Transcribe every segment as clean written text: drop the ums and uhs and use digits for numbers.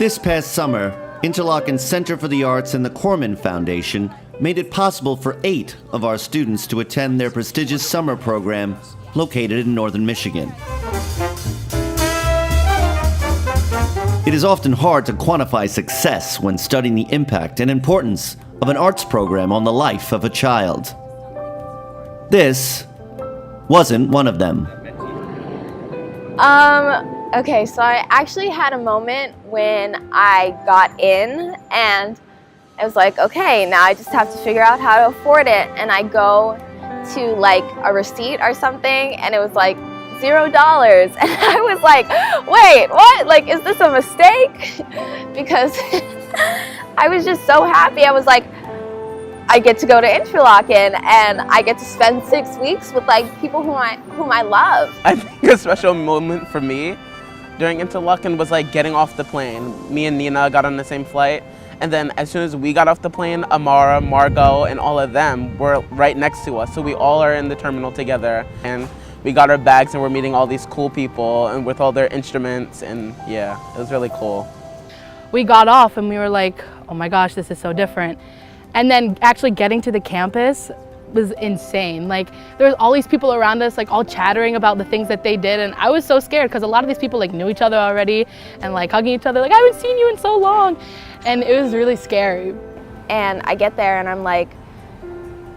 This past summer, Interlochen Center for the Arts and the Corman Foundation made it possible for 8 of our students to attend their prestigious summer program located in northern Michigan. It is often hard to quantify success when studying the impact and importance of an arts program on the life of a child. This wasn't one of them. Okay, so I actually had a moment when I got in and I was like, okay, now I just have to figure out how to afford it. And I go to like a receipt or something and it was like $0. And I was like, wait, what? Like, is this a mistake? Because I was just so happy. I was like, I get to go to Interlochen and I get to spend 6 weeks with like people whom I love. I think a special moment for me during Interlochen was like getting off the plane. Me and Nina got on the same flight, and then as soon as we got off the plane, Amara, Margot, and all of them were right next to us. So we all are in the terminal together, and we got our bags and we're meeting all these cool people and with all their instruments, and yeah, it was really cool. We got off and we were like, oh my gosh, this is so different. And then actually getting to the campus was insane. Like, there was all these people around us, like all chattering about the things that they did, and I was so scared because a lot of these people like knew each other already and like hugging each other, like, I haven't seen you in so long. And it was really scary. And I get there and I'm like,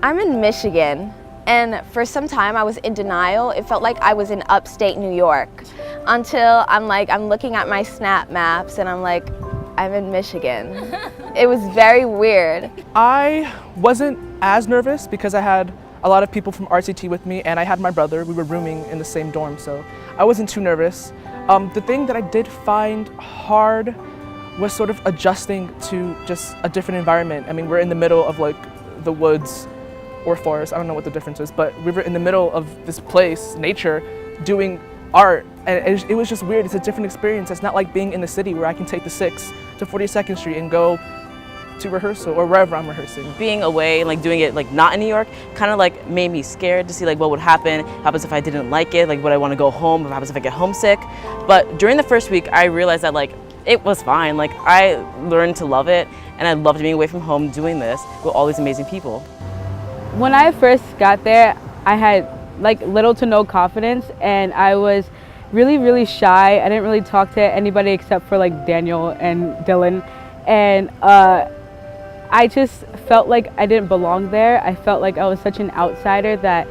I'm in Michigan. And for some time I was in denial. It felt like I was in upstate New York until I'm looking at my Snap Maps and I'm like, I'm in Michigan. It was very weird. I wasn't as nervous because I had a lot of people from RCT with me and I had my brother. We were rooming in the same dorm, so I wasn't too nervous. The thing that I did find hard was sort of adjusting to just a different environment. I mean, we're in the middle of like the woods or forest, I don't know what the difference is, but we were in the middle of this place, nature, doing art, and it was just weird. It's a different experience. It's not like being in the city where I can take the 6 to 42nd Street and go to rehearsal or wherever I'm rehearsing. Being away and like doing it like not in New York kind of like made me scared to see like what would happen. What happens if I didn't like it? Like, would I want to go home? What happens if I get homesick? But during the first week, I realized that like it was fine. Like, I learned to love it, and I loved being away from home doing this with all these amazing people. When I first got there, I had like little to no confidence, and I was really shy. I didn't really talk to anybody except for like Daniel and Dylan, and I just felt like I didn't belong there. I felt like I was such an outsider that,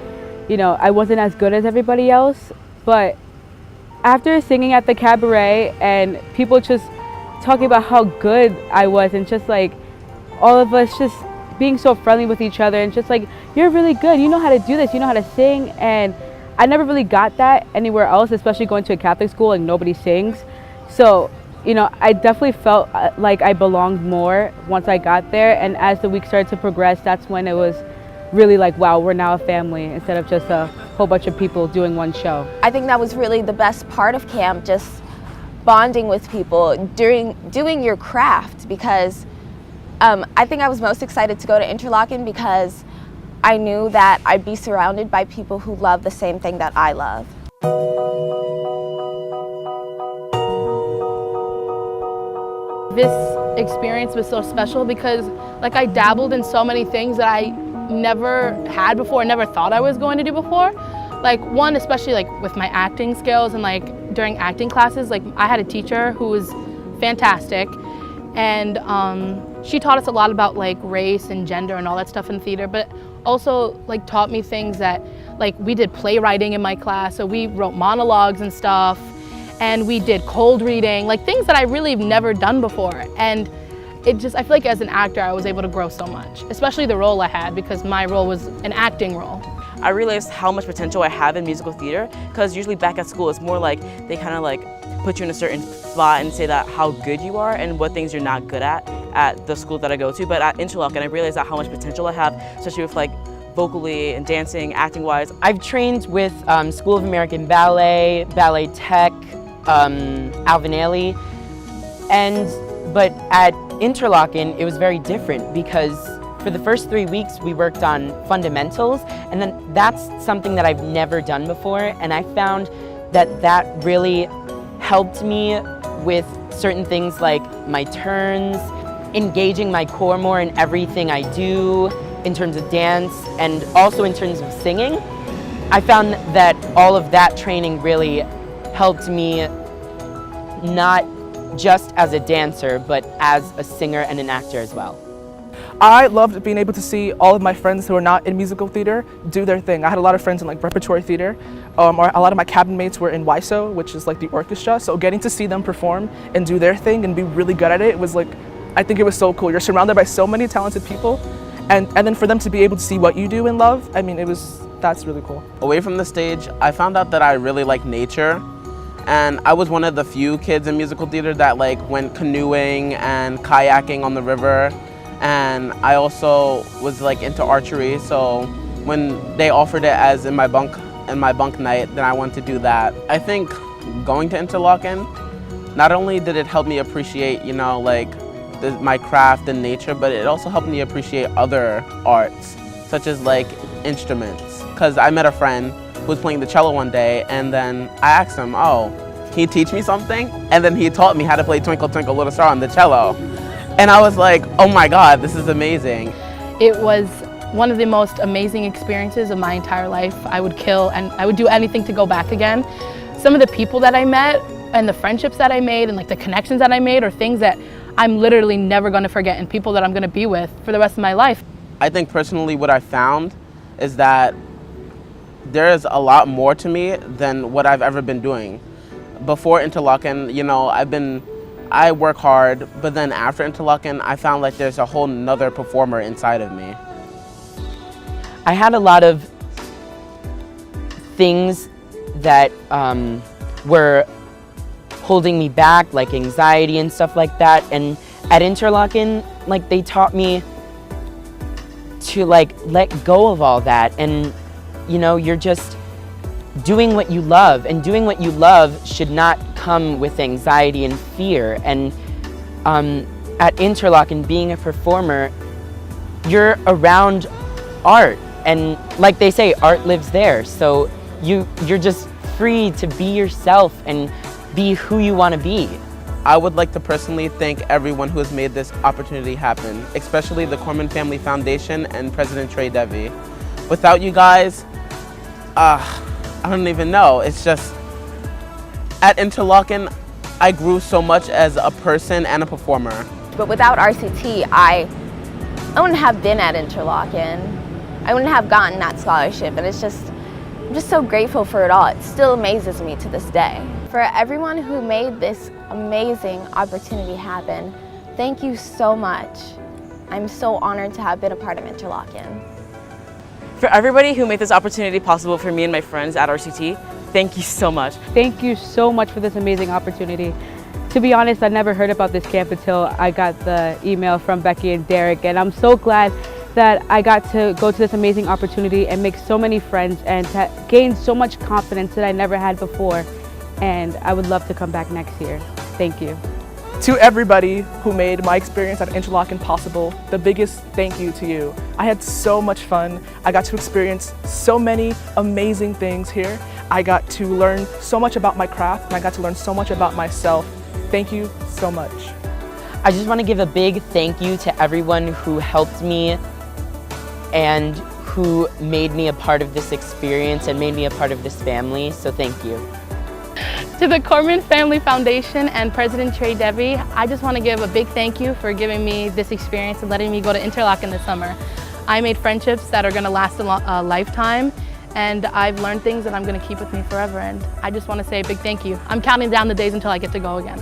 you know, I wasn't as good as everybody else. But after singing at the cabaret and people just talking about how good I was, and just like all of us just being so friendly with each other and just like, you're really good, you know how to do this, you know how to sing. And I never really got that anywhere else, especially going to a Catholic school and nobody sings. So, you know, I definitely felt like I belonged more once I got there. And as the week started to progress, that's when it was really like, wow, we're now a family instead of just a whole bunch of people doing one show. I think that was really the best part of camp, just bonding with people, doing your craft, because I think I was most excited to go to Interlochen because I knew that I'd be surrounded by people who love the same thing that I love. This experience was so special because like I dabbled in so many things that I never had before, never thought I was going to do before. Like one, especially like with my acting skills, and like during acting classes, like I had a teacher who was fantastic, and she taught us a lot about like race and gender and all that stuff in theater, but also like taught me things that, like, we did playwriting in my class, so we wrote monologues and stuff, and we did cold reading, like things that I really have never done before. And it just, I feel like as an actor I was able to grow so much, especially the role I had, because my role was an acting role. I realized how much potential I have in musical theater, because usually back at school it's more like they kind of like put you in a certain spot and say that how good you are and what things you're not good at the school that I go to. But at Interlochen I realized that how much potential I have, especially with like vocally and dancing, acting wise. I've trained with School of American Ballet, Ballet Tech, Alvin Ailey, but at Interlochen it was very different because for the first 3 weeks we worked on fundamentals, and then that's something that I've never done before, and I found that that really helped me with certain things like my turns, engaging my core more in everything I do in terms of dance and also in terms of singing. I found that all of that training really helped me not just as a dancer, but as a singer and an actor as well. I loved being able to see all of my friends who are not in musical theater do their thing. I had a lot of friends in like repertory theater, or a lot of my cabin mates were in WISO, which is like the orchestra. So getting to see them perform and do their thing and be really good at it was like, I think it was so cool. You're surrounded by so many talented people, and then for them to be able to see what you do and love, I mean, that's really cool. Away from the stage, I found out that I really like nature. And I was one of the few kids in musical theater that like went canoeing and kayaking on the river. And I also was like into archery, so when they offered it as in my bunk night, then I wanted to do that. I think going to Interlochen, not only did it help me appreciate, you know, like my craft and nature, but it also helped me appreciate other arts, such as like instruments. Because I met a friend who was playing the cello one day, and then I asked him, oh, can you teach me something? And then he taught me how to play Twinkle Twinkle Little Star on the cello. And I was like, oh my God, this is amazing. It was one of the most amazing experiences of my entire life. I would kill and I would do anything to go back again. Some of the people that I met and the friendships that I made and like the connections that I made are things that I'm literally never gonna forget and people that I'm gonna be with for the rest of my life. I think personally what I found is that there is a lot more to me than what I've ever been doing. Before Interlochen, you know, I work hard, but then after Interlochen, I found like there's a whole nother performer inside of me. I had a lot of things that were holding me back, like anxiety and stuff like that. And at Interlochen, like they taught me to like let go of all that. And you know, you're just doing what you love, and doing what you love should not come with anxiety and fear. And at Interlochen, being a performer, you're around art, and like they say, art lives there. So you're just free to be yourself and be who you want to be. I would like to personally thank everyone who has made this opportunity happen, especially the Corman Family Foundation and President Trey Devey. Without you guys, I don't even know. It's just, at Interlochen, I grew so much as a person and a performer. But without RCT, I wouldn't have been at Interlochen. I wouldn't have gotten that scholarship, and I'm just so grateful for it all. It still amazes me to this day. For everyone who made this amazing opportunity happen, thank you so much. I'm so honored to have been a part of Interlochen. For everybody who made this opportunity possible for me and my friends at RCT, thank you so much. Thank you so much for this amazing opportunity. To be honest, I never heard about this camp until I got the email from Becky and Derek, and I'm so glad that I got to go to this amazing opportunity and make so many friends and to gain so much confidence that I never had before. And I would love to come back next year. Thank you. To everybody who made my experience at Interlochen possible, the biggest thank you to you. I had so much fun. I got to experience so many amazing things here. I got to learn so much about my craft, and I got to learn so much about myself. Thank you so much. I just want to give a big thank you to everyone who helped me and who made me a part of this experience and made me a part of this family, so thank you. To the Corman Family Foundation and President Trey Devey, I just want to give a big thank you for giving me this experience and letting me go to Interlochen this summer. I made friendships that are going to last a lifetime, and I've learned things that I'm going to keep with me forever, and I just want to say a big thank you. I'm counting down the days until I get to go again.